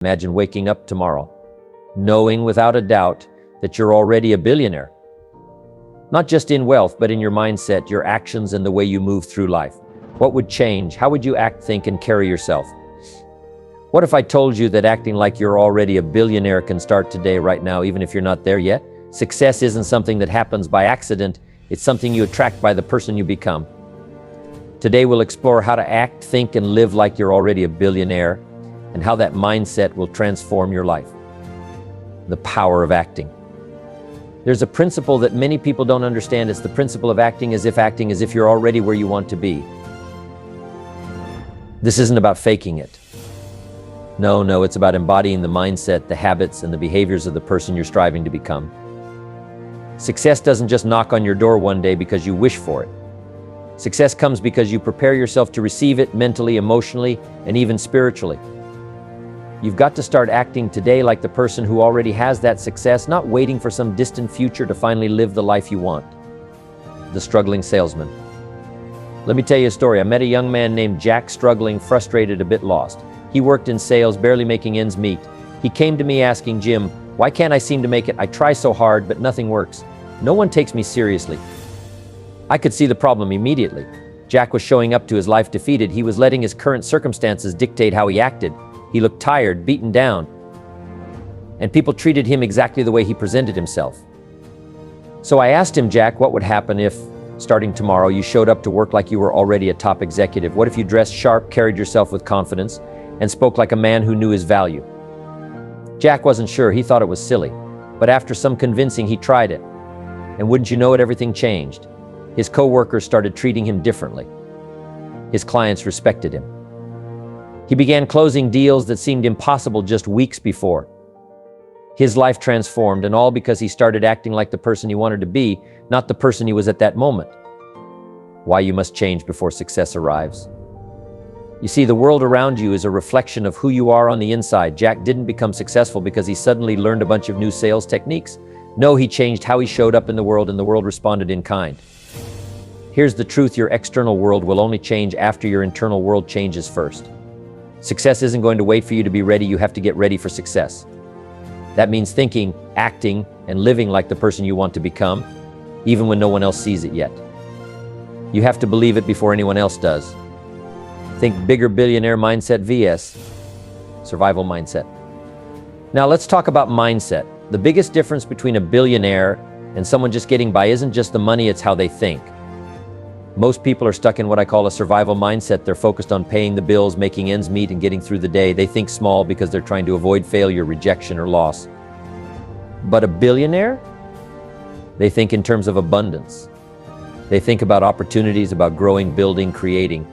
Imagine waking up tomorrow, knowing without a doubt that you're already a billionaire. Not just in wealth, but in your mindset, your actions, and the way you move through life. What would change? How would you act, think, and carry yourself? What if I told you that acting like you're already a billionaire can start today, right now, even if you're not there yet? Success isn't something that happens by accident. It's something you attract by the person you become. Today we'll explore how to act, think, and live like you're already a billionaire, and how that mindset will transform your life. The power of acting. There's a principle that many people don't understand. It's the principle of acting as if you're already where you want to be. This isn't about faking it. No, it's about embodying the mindset, the habits, and the behaviors of the person you're striving to become. Success doesn't just knock on your door one day because you wish for it. Success comes because you prepare yourself to receive it mentally, emotionally, and even spiritually. You've got to start acting today like the person who already has that success, not waiting for some distant future to finally live the life you want. The struggling salesman. Let me tell you a story. I met a young man named Jack, struggling, frustrated, a bit lost. He worked in sales, barely making ends meet. He came to me asking, "Jim, why can't I seem to make it? I try so hard, but nothing works. No one takes me seriously." I could see the problem immediately. Jack was showing up to his life defeated. He was letting his current circumstances dictate how he acted. He looked tired, beaten down, and people treated him exactly the way he presented himself. So I asked him, "Jack, what would happen if, starting tomorrow, you showed up to work like you were already a top executive? What if you dressed sharp, carried yourself with confidence, and spoke like a man who knew his value?" Jack wasn't sure. He thought it was silly. But after some convincing, he tried it. And wouldn't you know it, everything changed. His co-workers started treating him differently. His clients respected him. He began closing deals that seemed impossible just weeks before. His life transformed, and all because he started acting like the person he wanted to be, not the person he was at that moment. Why you must change before success arrives. You see, the world around you is a reflection of who you are on the inside. Jack didn't become successful because he suddenly learned a bunch of new sales techniques. No, he changed how he showed up in the world, and the world responded in kind. Here's the truth: your external world will only change after your internal world changes first. Success isn't going to wait for you to be ready. You have to get ready for success. That means thinking, acting, and living like the person you want to become, even when no one else sees it yet. You have to believe it before anyone else does. Think bigger billionaire mindset vs. survival mindset. Now let's talk about mindset. The biggest difference between a billionaire and someone just getting by isn't just the money, it's how they think. Most people are stuck in what I call a survival mindset. They're focused on paying the bills, making ends meet, and getting through the day. They think small because they're trying to avoid failure, rejection, or loss. But a billionaire? They think in terms of abundance. They think about opportunities, about growing, building, creating.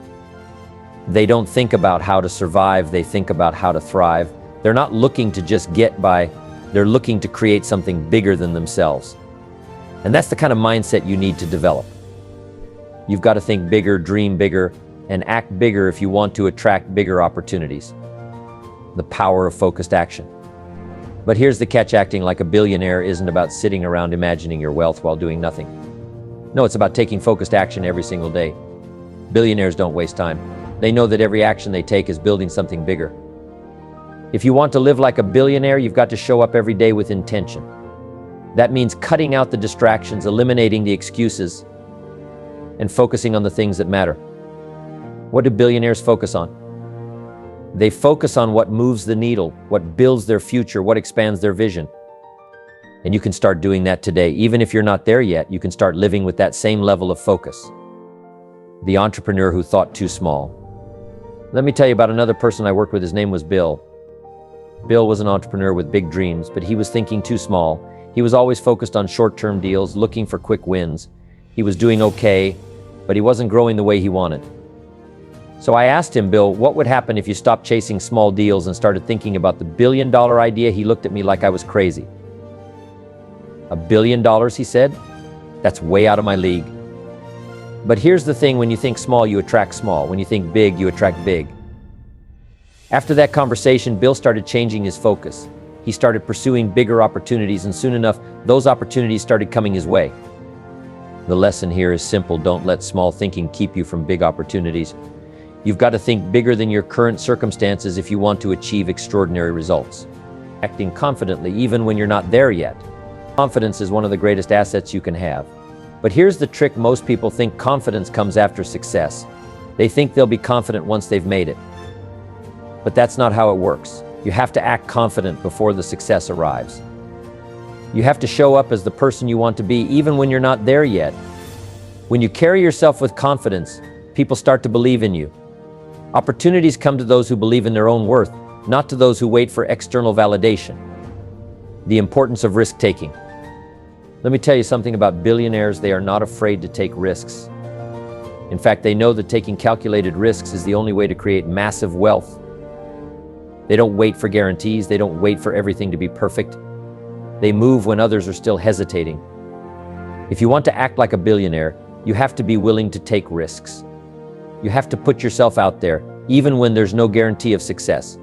They don't think about how to survive, they think about how to thrive. They're not looking to just get by, they're looking to create something bigger than themselves. And that's the kind of mindset you need to develop. You've got to think bigger, dream bigger, and act bigger if you want to attract bigger opportunities. The power of focused action. But here's the catch: acting like a billionaire isn't about sitting around imagining your wealth while doing nothing. No, it's about taking focused action every single day. Billionaires don't waste time. They know that every action they take is building something bigger. If you want to live like a billionaire, you've got to show up every day with intention. That means cutting out the distractions, eliminating the excuses, and focusing on the things that matter. What do billionaires focus on? They focus on what moves the needle, what builds their future, what expands their vision. And you can start doing that today. Even if you're not there yet, you can start living with that same level of focus. The entrepreneur who thought too small. Let me tell you about another person I worked with. His name was Bill. Bill was an entrepreneur with big dreams, but he was thinking too small. He was always focused on short-term deals, looking for quick wins. He was doing okay, but he wasn't growing the way he wanted. So I asked him, "Bill, what would happen if you stopped chasing small deals and started thinking about the billion-dollar idea?" He looked at me like I was crazy. "$1 billion, he said? That's way out of my league." But here's the thing: when you think small, you attract small. When you think big, you attract big. After that conversation, Bill started changing his focus. He started pursuing bigger opportunities, and soon enough, those opportunities started coming his way. The lesson here is simple: don't let small thinking keep you from big opportunities. You've got to think bigger than your current circumstances if you want to achieve extraordinary results. Acting confidently even when you're not there yet. Confidence is one of the greatest assets you can have. But here's the trick: most people think confidence comes after success. They think they'll be confident once they've made it. But that's not how it works. You have to act confident before the success arrives. You have to show up as the person you want to be even when you're not there yet. When you carry yourself with confidence, people start to believe in you. Opportunities come to those who believe in their own worth, not to those who wait for external validation. The importance of risk-taking. Let me tell you something about billionaires. They are not afraid to take risks. In fact, they know that taking calculated risks is the only way to create massive wealth. They don't wait for guarantees. They don't wait for everything to be perfect. They move when others are still hesitating. If you want to act like a billionaire, you have to be willing to take risks. You have to put yourself out there, even when there's no guarantee of success.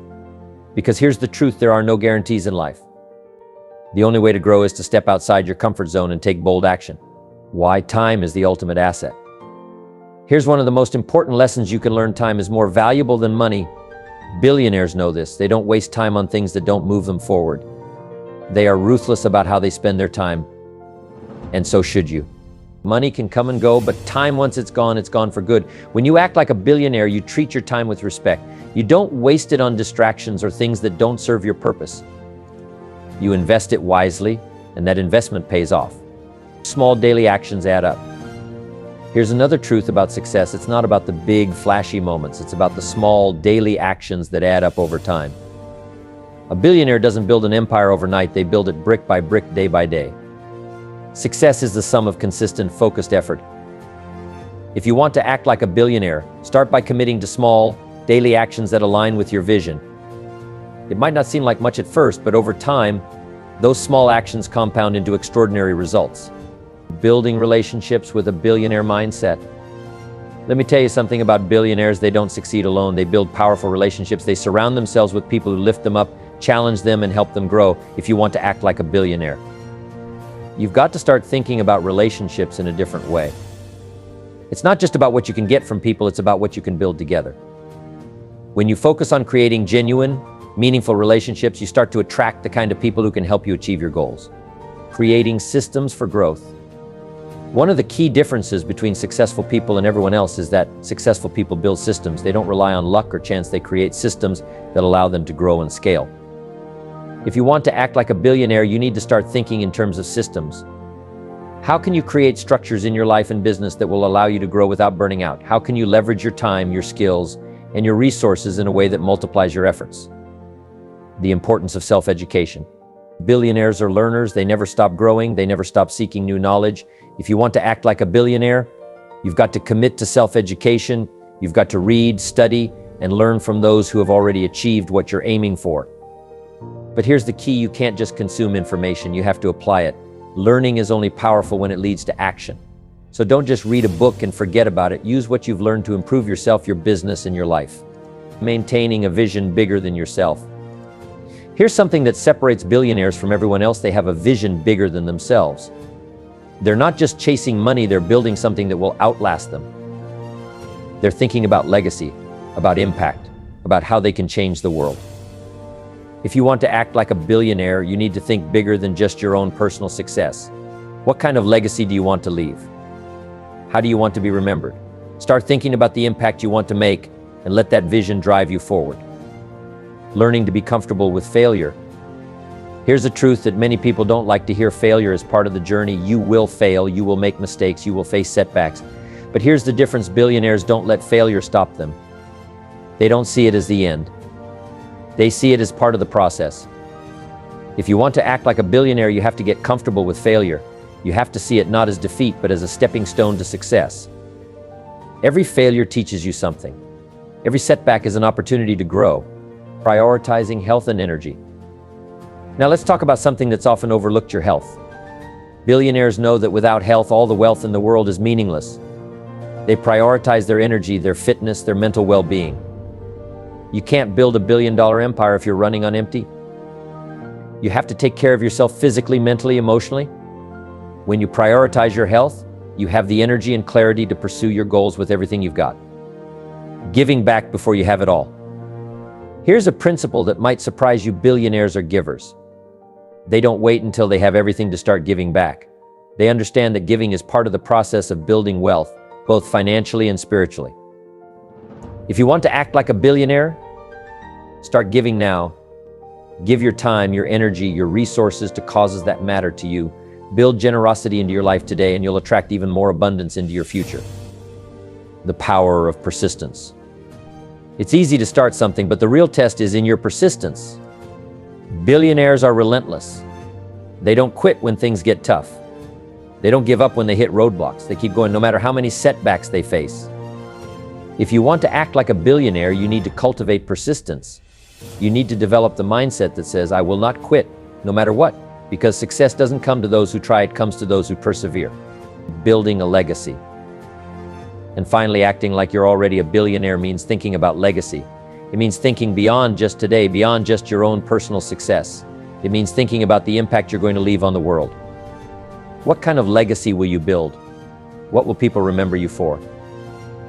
Because here's the truth: there are no guarantees in life. The only way to grow is to step outside your comfort zone and take bold action. Why? Time is the ultimate asset. Here's one of the most important lessons you can learn: time is more valuable than money. Billionaires know this. They don't waste time on things that don't move them forward. They are ruthless about how they spend their time, and so should you. Money can come and go, but time, once it's gone for good. When you act like a billionaire, you treat your time with respect. You don't waste it on distractions or things that don't serve your purpose. You invest it wisely, and that investment pays off. Small daily actions add up. Here's another truth about success: it's not about the big, flashy moments. It's about the small, daily actions that add up over time. A billionaire doesn't build an empire overnight. They build it brick by brick, day by day. Success is the sum of consistent, focused effort. If you want to act like a billionaire, start by committing to small, daily actions that align with your vision. It might not seem like much at first, but over time, those small actions compound into extraordinary results. Building relationships with a billionaire mindset. Let me tell you something about billionaires: they don't succeed alone. They build powerful relationships. They surround themselves with people who lift them up, challenge them, and help them grow. If you want to act like a billionaire, you've got to start thinking about relationships in a different way. It's not just about what you can get from people, it's about what you can build together. When you focus on creating genuine, meaningful relationships, you start to attract the kind of people who can help you achieve your goals. Creating systems for growth. One of the key differences between successful people and everyone else is that successful people build systems. They don't rely on luck or chance. They create systems that allow them to grow and scale. If you want to act like a billionaire, you need to start thinking in terms of systems. How can you create structures in your life and business that will allow you to grow without burning out? How can you leverage your time, your skills, and your resources in a way that multiplies your efforts? The importance of self-education. Billionaires are learners. They never stop growing. They never stop seeking new knowledge. If you want to act like a billionaire, you've got to commit to self-education. You've got to read, study, and learn from those who have already achieved what you're aiming for. But here's the key: you can't just consume information, you have to apply it. Learning is only powerful when it leads to action. So don't just read a book and forget about it. Use what you've learned to improve yourself, your business, and your life. Maintaining a vision bigger than yourself. Here's something that separates billionaires from everyone else: they have a vision bigger than themselves. They're not just chasing money, they're building something that will outlast them. They're thinking about legacy, about impact, about how they can change the world. If you want to act like a billionaire, you need to think bigger than just your own personal success. What kind of legacy do you want to leave? How do you want to be remembered? Start thinking about the impact you want to make and let that vision drive you forward. Learning to be comfortable with failure. Here's a truth that many people don't like to hear: failure is part of the journey. You will fail, you will make mistakes, you will face setbacks. But here's the difference: billionaires don't let failure stop them. They don't see it as the end. They see it as part of the process. If you want to act like a billionaire, you have to get comfortable with failure. You have to see it not as defeat, but as a stepping stone to success. Every failure teaches you something. Every setback is an opportunity to grow. Prioritizing health and energy. Now let's talk about something that's often overlooked: your health. Billionaires know that without health, all the wealth in the world is meaningless. They prioritize their energy, their fitness, their mental well-being. You can't build a billion-dollar empire if you're running on empty. You have to take care of yourself physically, mentally, emotionally. When you prioritize your health, you have the energy and clarity to pursue your goals with everything you've got. Giving back before you have it all. Here's a principle that might surprise you: billionaires are givers. They don't wait until they have everything to start giving back. They understand that giving is part of the process of building wealth, both financially and spiritually. If you want to act like a billionaire, start giving now. Give your time, your energy, your resources to causes that matter to you. Build generosity into your life today, and you'll attract even more abundance into your future. The power of persistence. It's easy to start something, but the real test is in your persistence. Billionaires are relentless. They don't quit when things get tough. They don't give up when they hit roadblocks. They keep going no matter how many setbacks they face. If you want to act like a billionaire, you need to cultivate persistence. You need to develop the mindset that says, I will not quit, no matter what, because success doesn't come to those who try, it comes to those who persevere. Building a legacy. And finally, acting like you're already a billionaire means thinking about legacy. It means thinking beyond just today, beyond just your own personal success. It means thinking about the impact you're going to leave on the world. What kind of legacy will you build? What will people remember you for?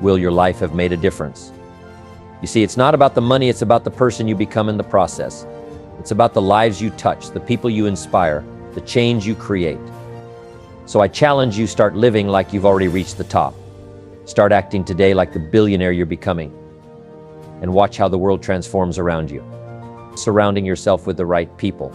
Will your life have made a difference? You see, it's not about the money, it's about the person you become in the process. It's about the lives you touch, the people you inspire, the change you create. So I challenge you, start living like you've already reached the top. Start acting today like the billionaire you're becoming. And watch how the world transforms around you. Surrounding yourself with the right people.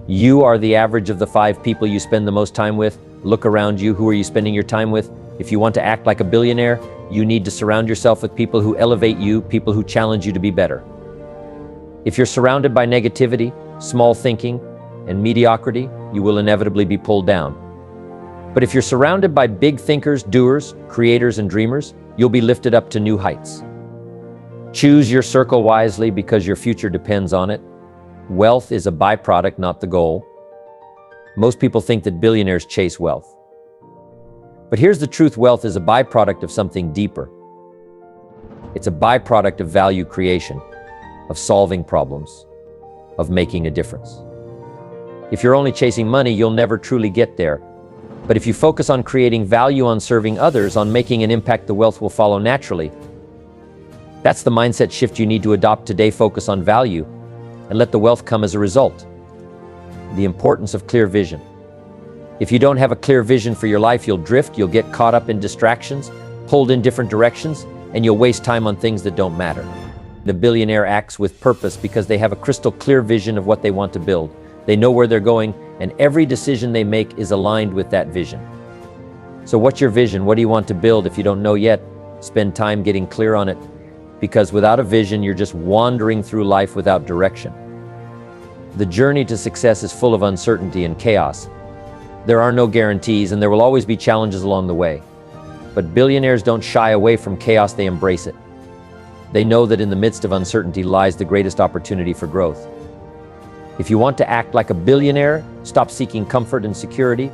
You are the average of the 5 people you spend the most time with. Look around you. Who are you spending your time with? If you want to act like a billionaire, you need to surround yourself with people who elevate you, people who challenge you to be better. If you're surrounded by negativity, small thinking, and mediocrity, you will inevitably be pulled down. But if you're surrounded by big thinkers, doers, creators, and dreamers, you'll be lifted up to new heights. Choose your circle wisely because your future depends on it. Wealth is a byproduct, not the goal. Most people think that billionaires chase wealth. But here's the truth: wealth is a byproduct of something deeper. It's a byproduct of value creation, of solving problems, of making a difference. If you're only chasing money, you'll never truly get there. But if you focus on creating value, on serving others, on making an impact, the wealth will follow naturally. That's the mindset shift you need to adopt today. Focus on value and let the wealth come as a result. The importance of clear vision. If you don't have a clear vision for your life, you'll drift, you'll get caught up in distractions, pulled in different directions, and you'll waste time on things that don't matter. The billionaire acts with purpose because they have a crystal clear vision of what they want to build. They know where they're going, and every decision they make is aligned with that vision. So what's your vision? What do you want to build? If you don't know yet, spend time getting clear on it, because without a vision, you're just wandering through life without direction. The journey to success is full of uncertainty and chaos. There are no guarantees, and there will always be challenges along the way. But billionaires don't shy away from chaos, they embrace it. They know that in the midst of uncertainty lies the greatest opportunity for growth. If you want to act like a billionaire, stop seeking comfort and security.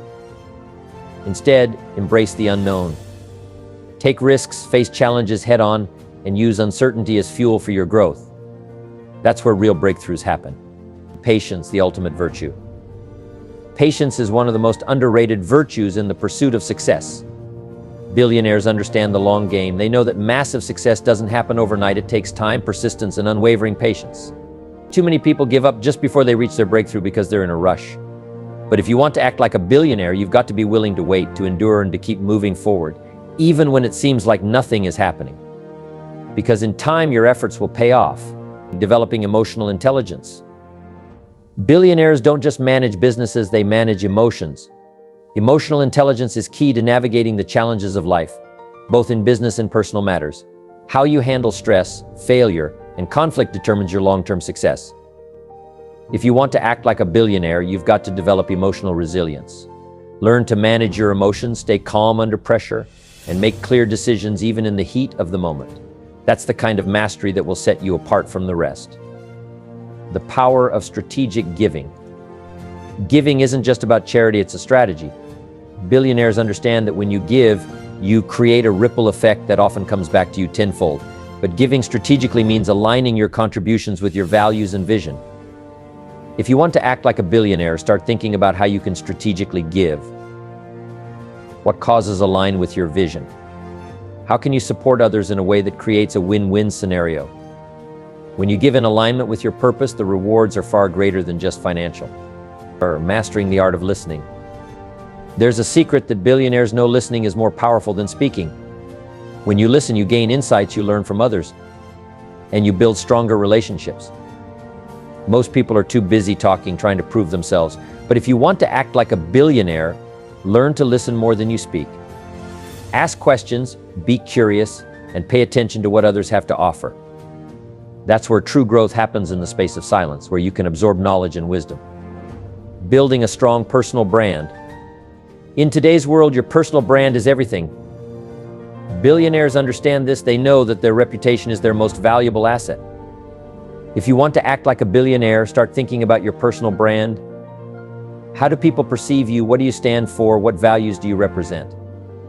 Instead, embrace the unknown. Take risks, face challenges head on, and use uncertainty as fuel for your growth. That's where real breakthroughs happen. Patience, the ultimate virtue. Patience is one of the most underrated virtues in the pursuit of success. Billionaires understand the long game. They know that massive success doesn't happen overnight. It takes time, persistence, and unwavering patience. Too many people give up just before they reach their breakthrough because they're in a rush. But if you want to act like a billionaire, you've got to be willing to wait, to endure, and to keep moving forward, even when it seems like nothing is happening. Because in time, your efforts will pay off. Developing emotional intelligence. Billionaires don't just manage businesses, they manage emotions. Emotional intelligence is key to navigating the challenges of life, both in business and personal matters. How you handle stress, failure, and conflict determines your long-term success. If you want to act like a billionaire, you've got to develop emotional resilience. Learn to manage your emotions, stay calm under pressure, and make clear decisions even in the heat of the moment. That's the kind of mastery that will set you apart from the rest. The power of strategic giving. Giving isn't just about charity, it's a strategy. Billionaires understand that when you give, you create a ripple effect that often comes back to you tenfold. But giving strategically means aligning your contributions with your values and vision. If you want to act like a billionaire, start thinking about how you can strategically give. What causes align with your vision? How can you support others in a way that creates a win-win scenario? When you give in alignment with your purpose, the rewards are far greater than just financial. Or mastering the art of listening. There's a secret that billionaires know: listening is more powerful than speaking. When you listen, you gain insights, you learn from others, and you build stronger relationships. Most people are too busy talking, trying to prove themselves. But if you want to act like a billionaire, learn to listen more than you speak. Ask questions, be curious, and pay attention to what others have to offer. That's where true growth happens, in the space of silence, where you can absorb knowledge and wisdom. Building a strong personal brand. In today's world, your personal brand is everything. Billionaires understand this. They know that their reputation is their most valuable asset. If you want to act like a billionaire, start thinking about your personal brand. How do people perceive you? What do you stand for? What values do you represent?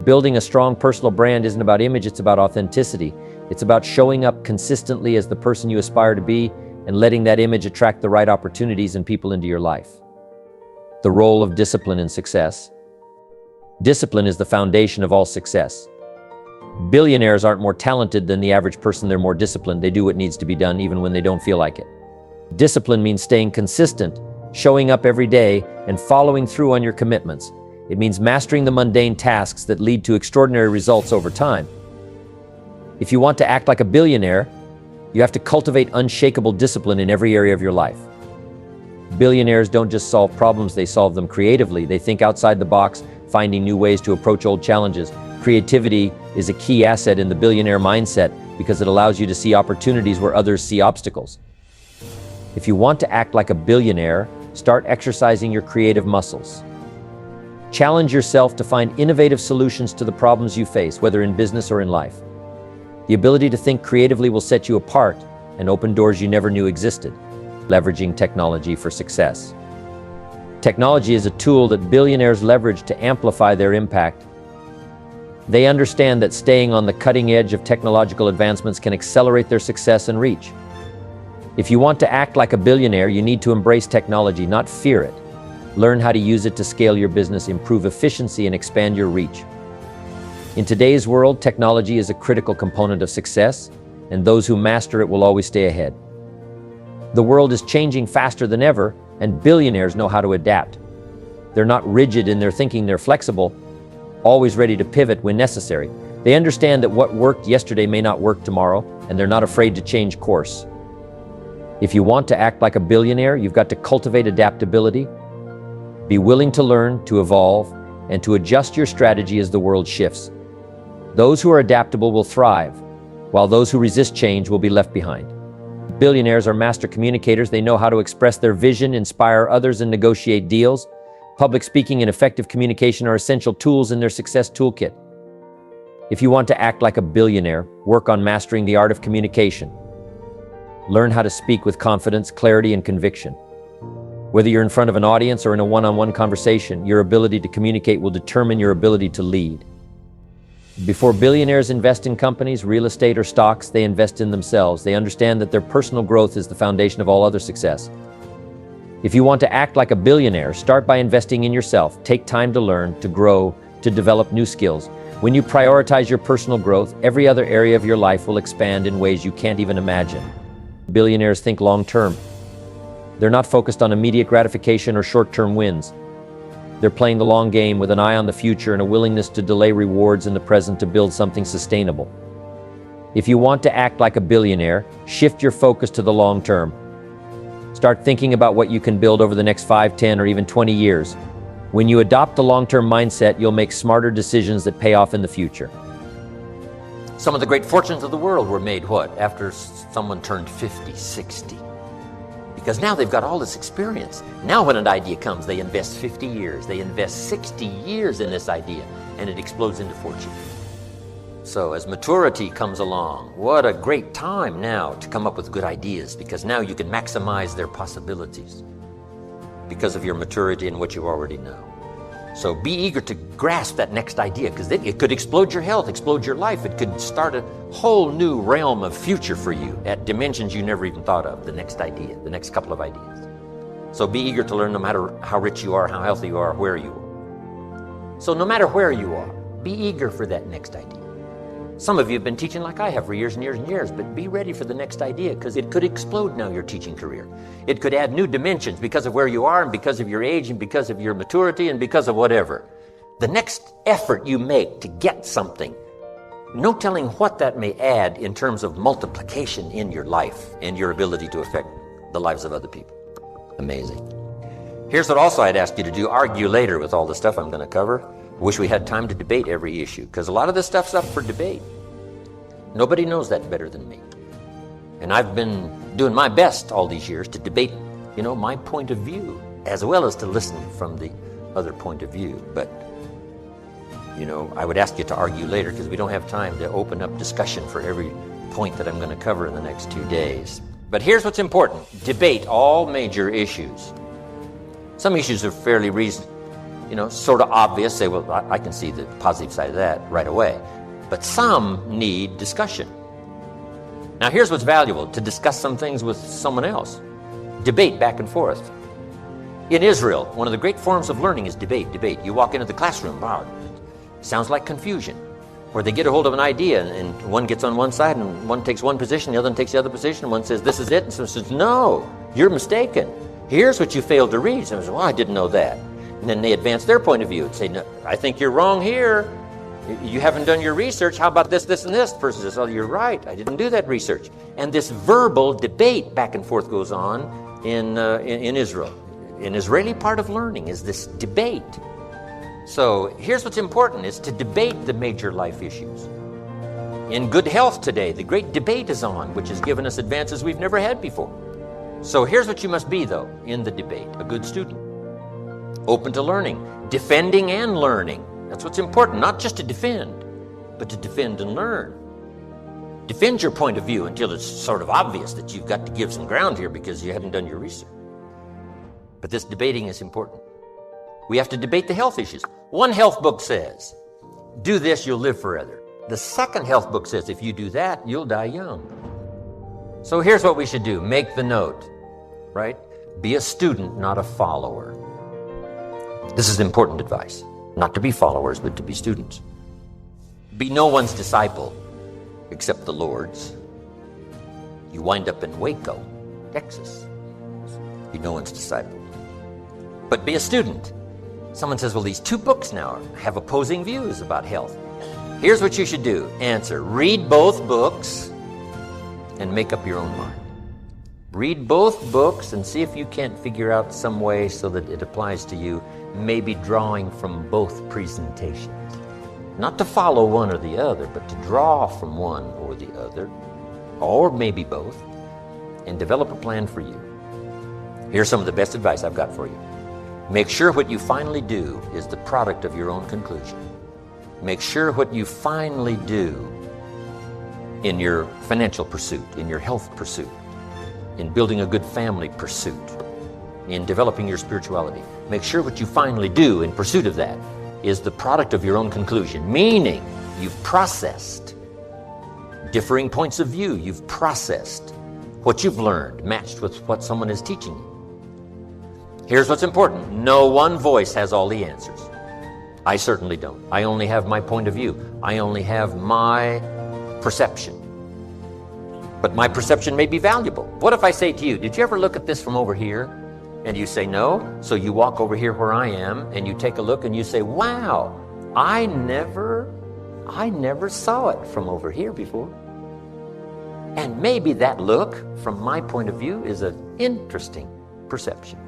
Building a strong personal brand isn't about image, it's about authenticity. It's about showing up consistently as the person you aspire to be and letting that image attract the right opportunities and people into your life. The role of discipline in success. Discipline is the foundation of all success. Billionaires aren't more talented than the average person, they're more disciplined. They do what needs to be done even when they don't feel like it. Discipline means staying consistent, showing up every day, and following through on your commitments. It means mastering the mundane tasks that lead to extraordinary results over time. If you want to act like a billionaire, you have to cultivate unshakable discipline in every area of your life. Billionaires don't just solve problems, they solve them creatively. They think outside the box, finding new ways to approach old challenges. Creativity is a key asset in the billionaire mindset because it allows you to see opportunities where others see obstacles. If you want to act like a billionaire, start exercising your creative muscles. Challenge yourself to find innovative solutions to the problems you face, whether in business or in life. The ability to think creatively will set you apart and open doors you never knew existed. Leveraging technology for success. Technology is a tool that billionaires leverage to amplify their impact. They understand that staying on the cutting edge of technological advancements can accelerate their success and reach. If you want to act like a billionaire, you need to embrace technology, not fear it. Learn how to use it to scale your business, improve efficiency, and expand your reach. In today's world, technology is a critical component of success, and those who master it will always stay ahead. The world is changing faster than ever, and billionaires know how to adapt. They're not rigid in their thinking, they're flexible, always ready to pivot when necessary. They understand that what worked yesterday may not work tomorrow, and they're not afraid to change course. If you want to act like a billionaire, you've got to cultivate adaptability, be willing to learn, to evolve, and to adjust your strategy as the world shifts. Those who are adaptable will thrive, while those who resist change will be left behind. Billionaires are master communicators. They know how to express their vision, inspire others, and negotiate deals. Public speaking and effective communication are essential tools in their success toolkit. If you want to act like a billionaire, work on mastering the art of communication. Learn how to speak with confidence, clarity, and conviction. Whether you're in front of an audience or in a one-on-one conversation, your ability to communicate will determine your ability to lead. Before billionaires invest in companies, real estate, or stocks, they invest in themselves. They understand that their personal growth is the foundation of all other success. If you want to act like a billionaire, start by investing in yourself. Take time to learn, to grow, to develop new skills. When you prioritize your personal growth, every other area of your life will expand in ways you can't even imagine. Billionaires think long-term. They're not focused on immediate gratification or short-term wins. They're playing the long game with an eye on the future and a willingness to delay rewards in the present to build something sustainable. If you want to act like a billionaire, shift your focus to the long term. Start thinking about what you can build over the next 5, 10, or even 20 years. When you adopt the long-term mindset, you'll make smarter decisions that pay off in the future. Some of the great fortunes of the world were made, what? After someone turned 50, 60. Because now they've got all this experience. Now when an idea comes, they invest 50 years. They invest 60 years in this idea, and it explodes into fortune. So as maturity comes along, what a great time now to come up with good ideas, because now you can maximize their possibilities because of your maturity and what you already know. So be eager to grasp that next idea, because it could explode your health, explode your life. It could start a whole new realm of future for you at dimensions you never even thought of, the next idea, the next couple of ideas. So be eager to learn, no matter how rich you are, how healthy you are, where you are. So no matter where you are, be eager for that next idea. Some of you have been teaching like I have for years and years and years, but be ready for the next idea, because it could explode now, your teaching career. It could add new dimensions because of where you are and because of your age and because of your maturity and because of whatever. The next effort you make to get something, no telling what that may add in terms of multiplication in your life and your ability to affect the lives of other people. Amazing. Here's what also I'd ask you to do. Argue later with all the stuff I'm going to cover. Wish we had time to debate every issue, because a lot of this stuff's up for debate. Nobody knows that better than me. And I've been doing my best all these years to debate, my point of view, as well as to listen from the other point of view. But I would ask you to argue later, because we don't have time to open up discussion for every point that I'm going to cover in the next 2 days. But here's what's important. Debate all major issues. Some issues are fairly sort of obvious. Say, well, I can see the positive side of that right away. But some need discussion. Now, here's what's valuable: to discuss some things with someone else. Debate back and forth. In Israel, one of the great forms of learning is debate. You walk into the classroom, wow, sounds like confusion, where they get a hold of an idea and one gets on one side and one takes one position, the other one takes the other position, and one says, this is it, and someone says, no, you're mistaken. Here's what you failed to read. Someone says, well, I didn't know that. And then they advance their point of view and say, no, I think you're wrong here. You haven't done your research. How about this, this, and this? The person says, oh, you're right. I didn't do that research. And this verbal debate back and forth goes on in Israel. An Israeli part of learning is this debate. So here's what's important, is to debate the major life issues. In good health today, the great debate is on, which has given us advances we've never had before. So here's what you must be, though, in the debate: a good student, open to learning, defending and learning. That's what's important, not just to defend, but to defend and learn. Defend your point of view until it's sort of obvious that you've got to give some ground here because you haven't done your research. But this debating is important. We have to debate the health issues. One health book says, do this, you'll live forever. The second health book says, if you do that, you'll die young. So here's what we should do. Make the note, right? Be a student, not a follower. This is important advice. Not to be followers, but to be students. Be no one's disciple except the Lord's. You wind up in Waco, Texas. Be no one's disciple. But be a student. Someone says, well, these two books now have opposing views about health. Here's what you should do. Answer. Read both books and make up your own mind. Read both books and see if you can't figure out some way so that it applies to you, maybe drawing from both presentations. Not to follow one or the other, but to draw from one or the other, or maybe both, and develop a plan for you. Here's some of the best advice I've got for you. Make sure what you finally do is the product of your own conclusion. Make sure what you finally do in your financial pursuit, in your health pursuit, in building a good family pursuit, in developing your spirituality. Make sure what you finally do in pursuit of that is the product of your own conclusion, meaning you've processed differing points of view. You've processed what you've learned, matched with what someone is teaching you. Here's what's important. No one voice has all the answers. I certainly don't. I only have my point of view. I only have my perception. But my perception may be valuable. What if I say to you, did you ever look at this from over here? And you say no. So you walk over here where I am and you take a look and you say, wow, I never saw it from over here before. And maybe that look from my point of view is an interesting perception.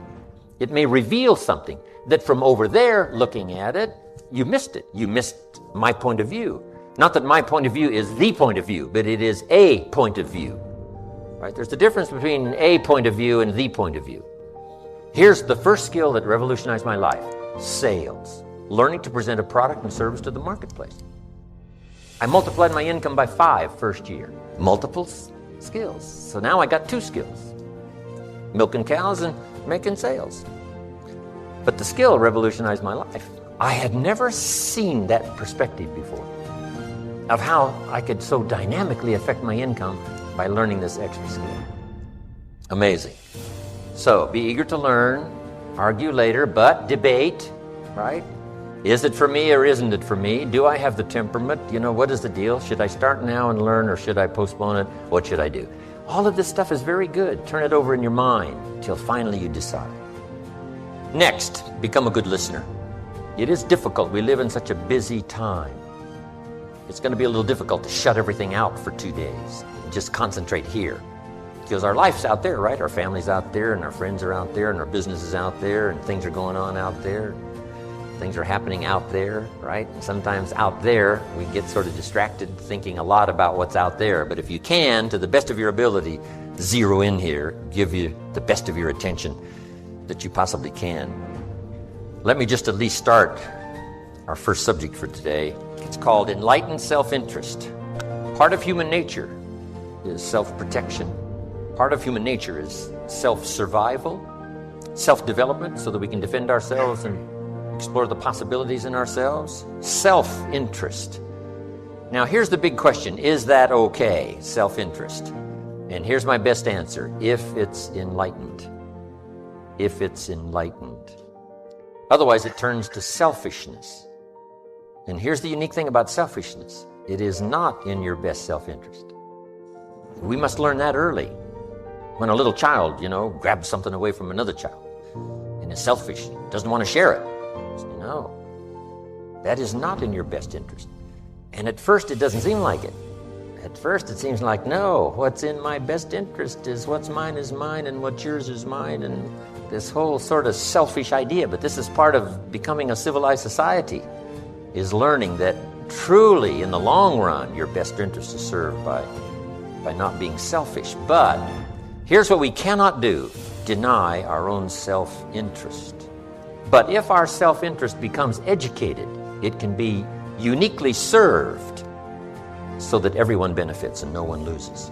It may reveal something that from over there looking at it, you missed it. You missed my point of view. Not that my point of view is the point of view, but it is a point of view. Right? There's a difference between a point of view and the point of view. Here's the first skill that revolutionized my life: sales. Learning to present a product and service to the marketplace. I multiplied my income by 5 first year. Multiple skills. So now I got 2 skills. Milking cows and making sales. But the skill revolutionized my life. I had never seen that perspective before, of how I could so dynamically affect my income by learning this extra skill. Amazing. So be eager to learn, argue later, but debate, right? Is it for me or isn't it for me? Do I have the temperament? What is the deal? Should I start now and learn, or should I postpone it? What should I do? All of this stuff is very good. Turn it over in your mind till finally you decide. Next, become a good listener. It is difficult. We live in such a busy time. It's going to be a little difficult to shut everything out for 2 days and just concentrate here. Because our life's out there, right? Our family's out there, and our friends are out there, and our business is out there, and things are going on out there. Things are happening out there, right? And sometimes out there, we get sort of distracted thinking a lot about what's out there. But if you can, to the best of your ability, zero in here, give you the best of your attention that you possibly can. Let me just at least start our first subject for today. It's called enlightened self-interest. Part of human nature is self-protection. Part of human nature is self-survival, self-development so that we can defend ourselves and explore the possibilities in ourselves. Self-interest. Now here's the big question. Is that okay, self-interest? And here's my best answer. If it's enlightened. If it's enlightened. Otherwise it turns to selfishness. And here's the unique thing about selfishness. It is not in your best self-interest. We must learn that early. When a little child, grabs something away from another child and is selfish, doesn't want to share it. No, that is not in your best interest. And at first it doesn't seem like it. At first it seems like, no, what's in my best interest is what's mine is mine and what's yours is mine, and this whole sort of selfish idea. But this is part of becoming a civilized society, is learning that truly in the long run your best interest is served by not being selfish. But here's what we cannot do: deny our own self-interest. But if our self-interest becomes educated, it can be uniquely served so that everyone benefits and no one loses.